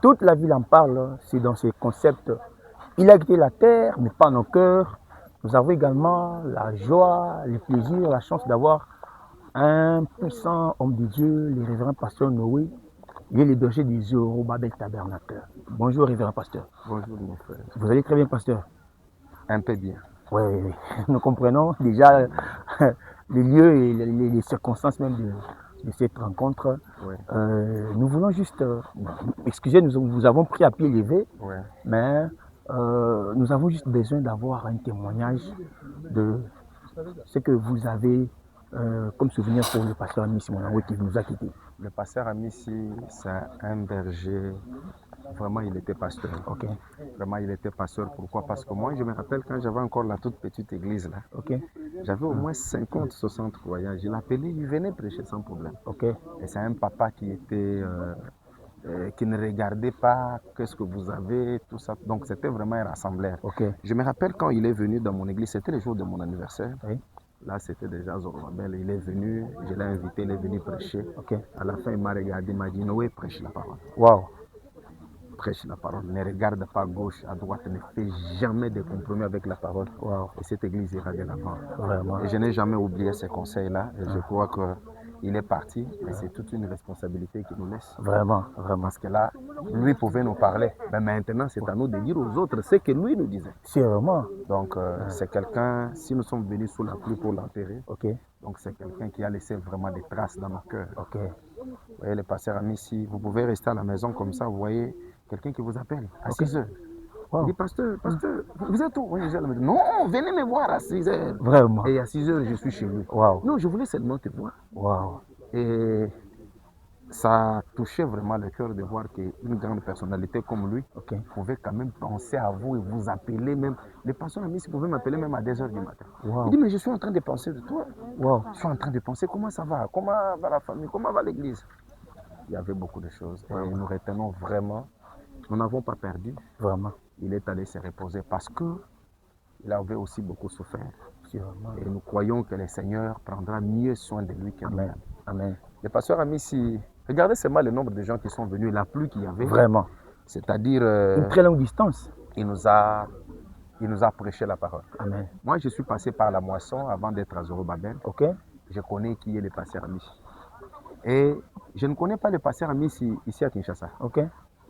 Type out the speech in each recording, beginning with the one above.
Toute la ville en parle, c'est dans ces concepts. Il a quitté la terre, mais pas nos cœurs. Nous avons également la joie, le plaisir, la chance d'avoir un puissant homme de Dieu, le révérend pasteur Noé. Il est le berger du Zorobabel Tabernacle. Bonjour, révérend pasteur. Bonjour mon frère. Vous allez très bien, pasteur? Un peu bien. Oui, nous comprenons déjà les lieux et les circonstances même de cette rencontre. Ouais. Nous voulons juste, excusez, nous avons pris à pied levé, Ouais. mais nous avons juste besoin d'avoir un témoignage de ce que vous avez comme souvenir pour le pasteur Amissi Monangwe qui nous a quittés. Le pasteur Amissi, c'est un berger. Vraiment, il était pasteur. Ok. Vraiment, il était pasteur. Pourquoi? Parce que moi, je me rappelle quand j'avais encore la toute petite église là. Ok. J'avais au moins 50, 60 croyants. Je l'appelais, il venait prêcher sans problème. Ok. Et c'est un papa qui était, qui ne regardait pas qu'est-ce que vous avez, tout ça. Donc c'était vraiment un rassembleur. Ok. Je me rappelle quand il est venu dans mon église, c'était le jour de mon anniversaire. Oui. Là, c'était déjà Zorobabel. Il est venu, je l'ai invité, il est venu prêcher. Ok. À la fin, il m'a regardé, il m'a dit, Noé, prêche la parole. Wow. Prêche la parole. Ne regarde pas à gauche, à droite, ne fais jamais de compromis avec la parole. Wow. Et cette église ira de l'avant. Vraiment. Et je n'ai jamais oublié ces conseils-là. Et je crois qu'il est parti. Et c'est toute une responsabilité qu'il nous laisse. Vraiment, vraiment. Parce que là, lui pouvait nous parler. Mais maintenant, c'est à nous de dire aux autres ce que lui nous disait. C'est vraiment. Donc, c'est quelqu'un, si nous sommes venus sous la pluie pour l'enterrer, Ok. donc c'est quelqu'un qui a laissé vraiment des traces dans nos cœurs. Ok. Vous voyez, le pasteur Amissi, vous pouvez rester à la maison comme ça, vous voyez quelqu'un qui vous appelle à 6 heures. Wow. Il dit, pasteur, vous êtes où? Oui, je dis, non, venez me voir à 6 heures. Vraiment. Et à 6 heures, je suis chez lui. Wow. Non, je voulais seulement te voir. Wow. Et ça a touché vraiment le cœur de voir qu'une grande personnalité comme lui pouvait quand même penser à vous et vous appeler même. Les personnes amis pouvaient m'appeler même à 2 heures du matin. Wow. Il dit, mais je suis en train de penser de toi. Wow. Je suis en train de penser comment ça va, comment va la famille, comment va l'église. Il y avait beaucoup de choses. Et nous retenons vraiment, nous n'avons pas perdu. Vraiment. Il est allé se reposer parce qu'il avait aussi beaucoup souffert. Vraiment. Et nous croyons que le Seigneur prendra mieux soin de lui que Amen. Amen. Le pasteur Amissi, regardez seulement le nombre de gens qui sont venus, la pluie qu'il y avait. Vraiment. C'est-à-dire... une très longue distance. Il nous a prêché la parole. Amen. Moi, je suis passé par la moisson avant d'être à Zorobabel. Ok. Je connais qui est le pasteur Amissi. Et je ne connais pas le pasteur Amissi ici à Kinshasa. Ok.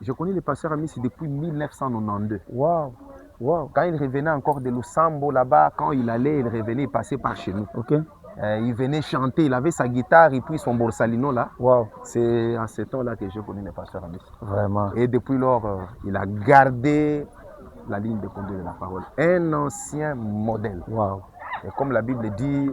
Je connais le pasteur Amissi depuis 1992. Wow. Wow. Quand il revenait encore de Lusambo là-bas, quand il allait, il revenait, il passait par chez nous. Ok. Il venait chanter, il avait sa guitare et puis son borsalino là. Wow. C'est en ce temps-là que je connais le pasteur Amissi. Vraiment. Et depuis lors, il a gardé la ligne de conduite de la parole. Un ancien modèle. Wow. Et comme la Bible dit,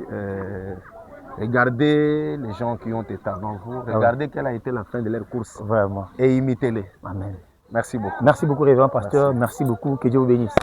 regardez les gens qui ont été avant vous, regardez quelle a été la fin de leur course. Vraiment. Et imitez-les. Amen. Merci beaucoup. Merci beaucoup, révérend pasteur. Merci beaucoup. Que Dieu vous bénisse.